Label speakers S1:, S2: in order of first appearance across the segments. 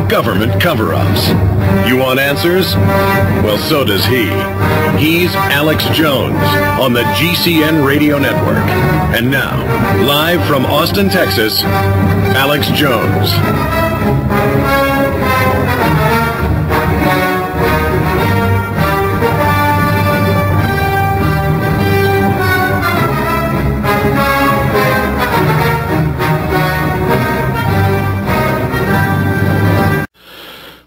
S1: government cover-ups. You want answers? Well, so does he. He's Alex Jones on the GCN Radio Network. And now, live from Austin, Texas, Alex Jones.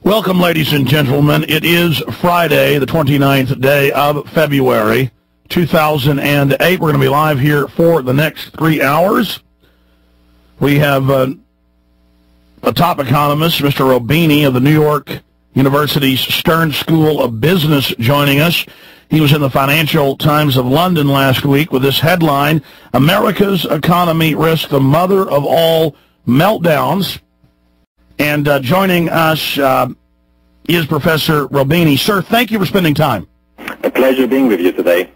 S2: Welcome, ladies and gentlemen. It is Friday, the 29th day of February, 2008. We're going to be live here for the next 3 hours. We have a top economist, Mr. Roubini of the New York University's Stern School of Business, joining us. He was in the Financial Times of London last week with this headline, America's Economy Risks the Mother of All Meltdowns. And joining us is Professor Roubini. Sir, thank you for spending time.
S3: A pleasure being with you today.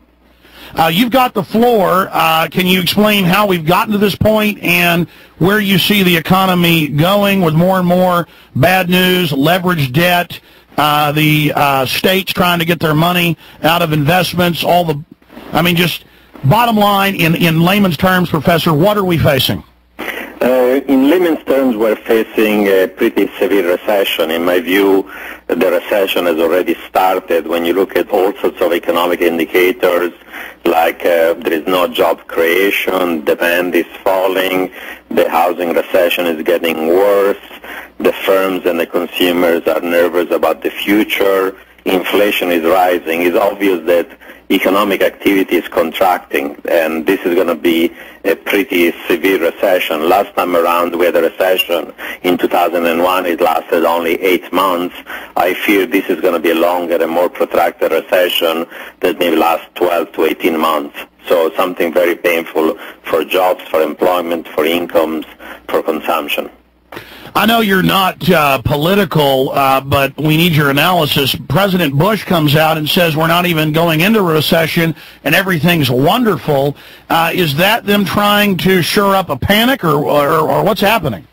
S2: You've got the floor. Can you explain how we've gotten to this point and where you see the economy going with more and more bad news, leveraged debt, the states trying to get their money out of investments, just bottom line, in layman's terms, Professor, what are we facing?
S3: In layman's terms, we're facing a pretty severe recession. In my view, the recession has already started when you look at all sorts of economic indicators, like there is no job creation, demand is falling, the housing recession is getting worse, the firms and the consumers are nervous about the future, inflation is rising. It's obvious that economic activity is contracting, and this is going to be a pretty severe recession. Last time around, we had a recession in 2001. It lasted only 8 months. I fear this is going to be a longer and more protracted recession that may last 12 to 18 months. So something very painful for jobs, for employment, for incomes, for consumption.
S2: I know you're not political, but we need your analysis. President Bush comes out and says we're not even going into a recession and everything's wonderful. Is that them trying to shore up a panic, or what's happening?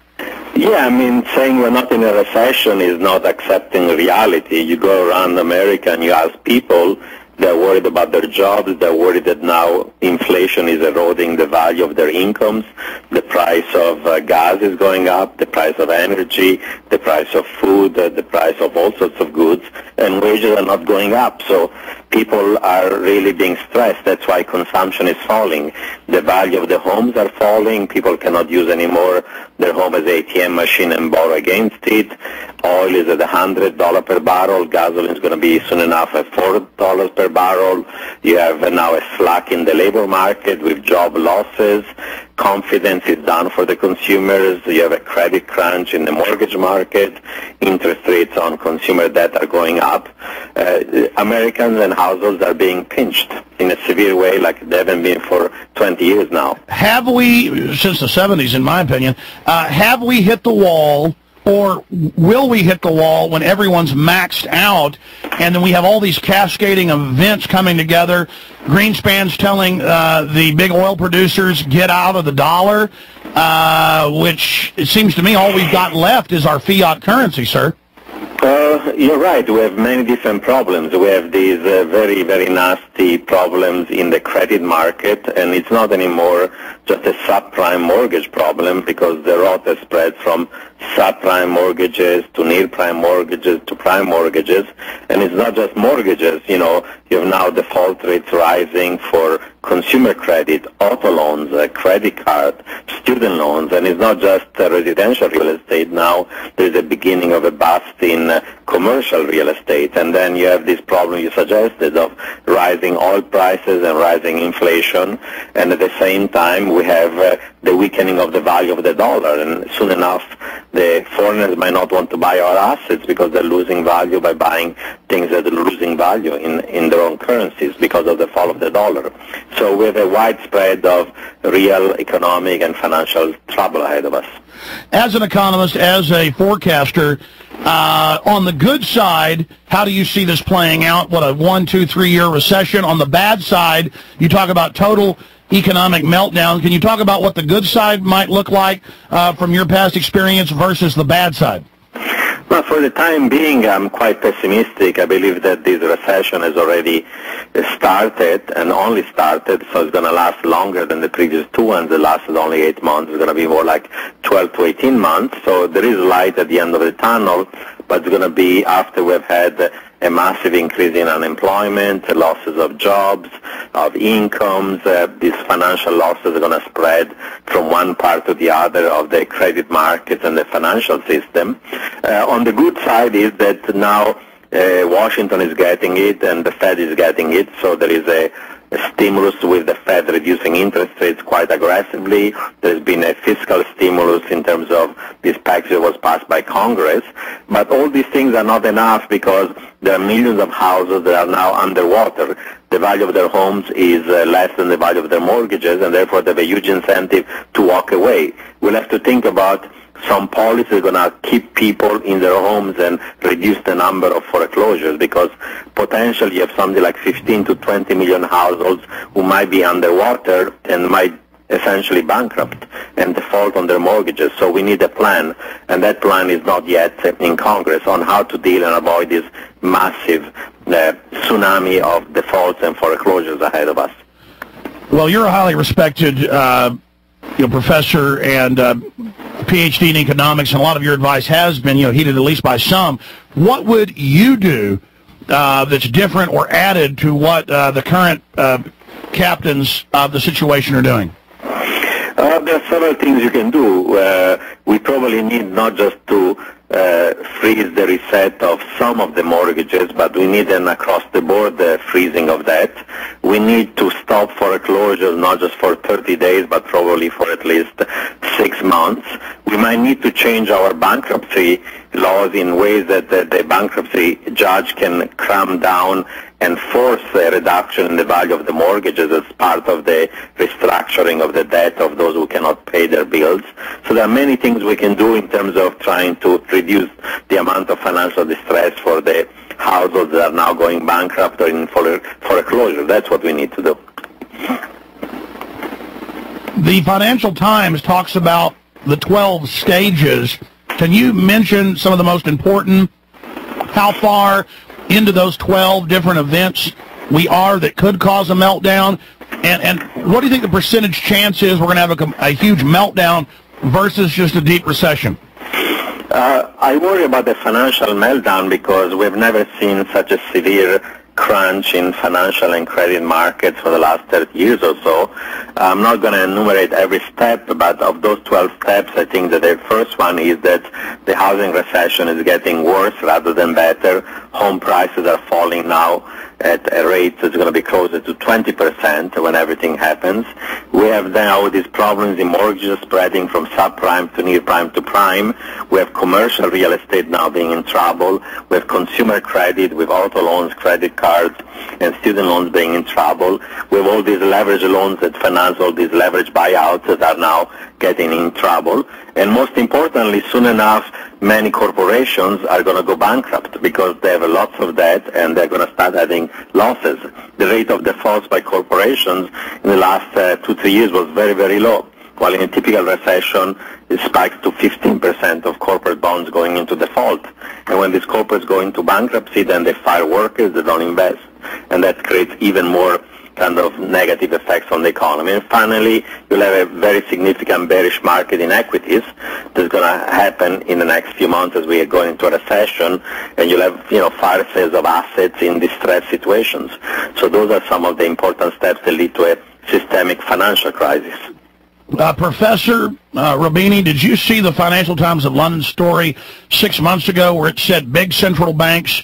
S3: Yeah, saying we're not in a recession is not accepting reality. You go around America and you ask people, they're worried about their jobs. They're worried that now inflation is eroding the value of their incomes. The price of gas is going up, the price of energy, the price of food, the price of all sorts of goods, and wages are not going up. So people are really being stressed. That's why consumption is falling. The value of the homes are falling. People cannot use anymore their home as an ATM machine and borrow against it. Oil is at $100 per barrel. Gasoline is going to be soon enough at $4 per barrel. You have now a slack in the labor market with job losses. Confidence is down for the consumers. You have a credit crunch in the mortgage market. Interest rates on consumer debt are going up. Americans and households are being pinched in a severe way like they haven't been for 20 years now.
S2: Have we, since the 70s in my opinion, have we hit the wall, or will we hit the wall when everyone's maxed out and then we have all these cascading events coming together? Greenspan's telling the big oil producers, get out of the dollar, which it seems to me all we've got left is our fiat currency, sir.
S3: You're right. We have many different problems. We have these very, very nasty problems in the credit market, and it's not anymore just a subprime mortgage problem because the rot has spread from subprime mortgages to near-prime mortgages to prime mortgages. And it's not just mortgages. You have now default rates rising for consumer credit, auto loans, credit card, student loans, and it's not just residential real estate. Now there's a beginning of a bust in commercial real estate, and then you have this problem you suggested of rising oil prices and rising inflation, and at the same time we have the weakening of the value of the dollar, and soon enough the foreigners might not want to buy our assets because they're losing value by buying things that are losing value in their own currencies because of the fall of the dollar. So we have a widespread of real economic and financial trouble ahead of us.
S2: As an economist, as a forecaster, on the good side, how do you see this playing out? What, a 1, 2, 3 year recession? On the bad side, you talk about total economic meltdown. Can you talk about what the good side might look like from your past experience versus the bad side?
S3: Well, for the time being, I'm quite pessimistic. I believe that this recession has already started and only started, so it's going to last longer than the previous two ones that lasted only 8 months. It's going to be more like 12 to 18 months. So there is light at the end of the tunnel, but it's going to be after we've had a massive increase in unemployment, losses of jobs, of incomes. These financial losses are going to spread from one part to the other of the credit markets and the financial system. On the good side is that now Washington is getting it and the Fed is getting it, so there is a stimulus with the Fed reducing interest rates quite aggressively. There's been a fiscal stimulus in terms of this package that was passed by Congress. But all these things are not enough because there are millions of houses that are now underwater. The value of their homes is less than the value of their mortgages, and therefore they have a huge incentive to walk away. We'll have to think about some policies are going to keep people in their homes and reduce the number of foreclosures, because potentially you have something like 15 to 20 million households who might be underwater and might essentially bankrupt and default on their mortgages. So we need a plan, and that plan is not yet in Congress on how to deal and avoid this massive tsunami of defaults and foreclosures ahead of us.
S2: Well, you're a highly respected professor and PhD in economics, and a lot of your advice has been, heeded at least by some. What would you do that's different or added to what the current captains of the situation are doing?
S3: There are several things you can do. We probably need not just to freeze the reset of some of the mortgages, but we need an across-the-board freezing of that. We need to stop foreclosures not just for 30 days, but probably for at least 6 months. We might need to change our bankruptcy laws in ways that the bankruptcy judge can cram down and force a reduction in the value of the mortgages as part of the restructuring of the debt of those who cannot pay their bills. So there are many things we can do in terms of trying to reduce the amount of financial distress for the households that are now going bankrupt or in foreclosure. That's what we need to do.
S2: The Financial Times talks about the 12 stages. Can you mention some of the most important? How far into those 12 different events we are that could cause a meltdown? And what do you think the percentage chance is we're going to have a huge meltdown versus just a deep recession?
S3: I worry about the financial meltdown because we've never seen such a severe crunch in financial and credit markets for the last 30 years or so. I'm not going to enumerate every step, but of those 12 steps, I think that the first one is that the housing recession is getting worse rather than better. Home prices are falling now at a rate that's going to be closer to 20% when everything happens. We have now these problems in mortgages spreading from subprime to near prime to prime. We have commercial real estate now being in trouble. We have consumer credit with auto loans, credit cards, and student loans being in trouble. We have all these leverage loans that finance all these leverage buyouts that are now getting in trouble. And most importantly, soon enough, many corporations are going to go bankrupt because they have lots of debt and they're going to start having losses. The rate of defaults by corporations in the last 2-3 years was very, very low, while in a typical recession it spikes to 15% of corporate bonds going into default. And when these corporates go into bankruptcy, then they fire workers, they don't invest. And that creates even more kind of negative effects on the economy. And finally, you'll have a very significant bearish market in equities that's going to happen in the next few months as we are going into a recession, and you'll have, fire sales of assets in distressed situations. So those are some of the important steps that lead to a systemic financial crisis.
S2: Professor Roubini, did you see the Financial Times of London story 6 months ago where it said big central banks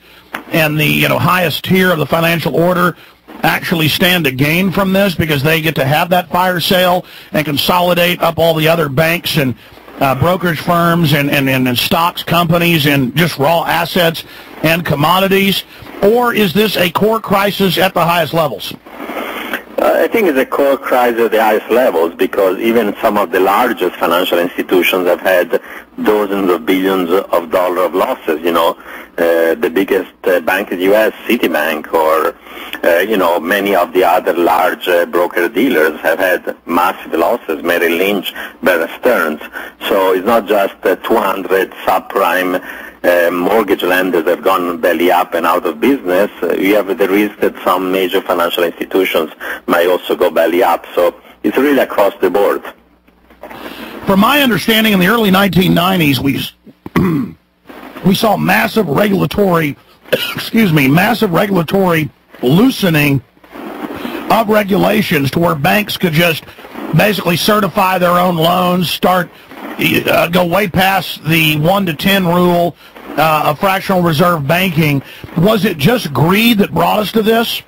S2: and the highest tier of the financial order actually stand to gain from this because they get to have that fire sale and consolidate up all the other banks and brokerage firms and stocks companies and just raw assets and commodities? Or is this a core crisis at the highest levels?
S3: I think it's a core crisis at the highest levels because even some of the largest financial institutions have had dozens of billions of dollars of losses. The the biggest bank in the U.S., Citibank, or many of the other large broker-dealers have had massive losses, Merrill Lynch, Bear Stearns. So it's not just 200 subprime mortgage lenders have gone belly up and out of business. You have the risk that some major financial institutions might also go belly up. So it's really across the board.
S2: From my understanding, in the early 1990s, we saw massive regulatory loosening of regulations to where banks could just basically certify their own loans, go way past the 1 to 10 rule of fractional reserve banking. Was it just greed that brought us to this?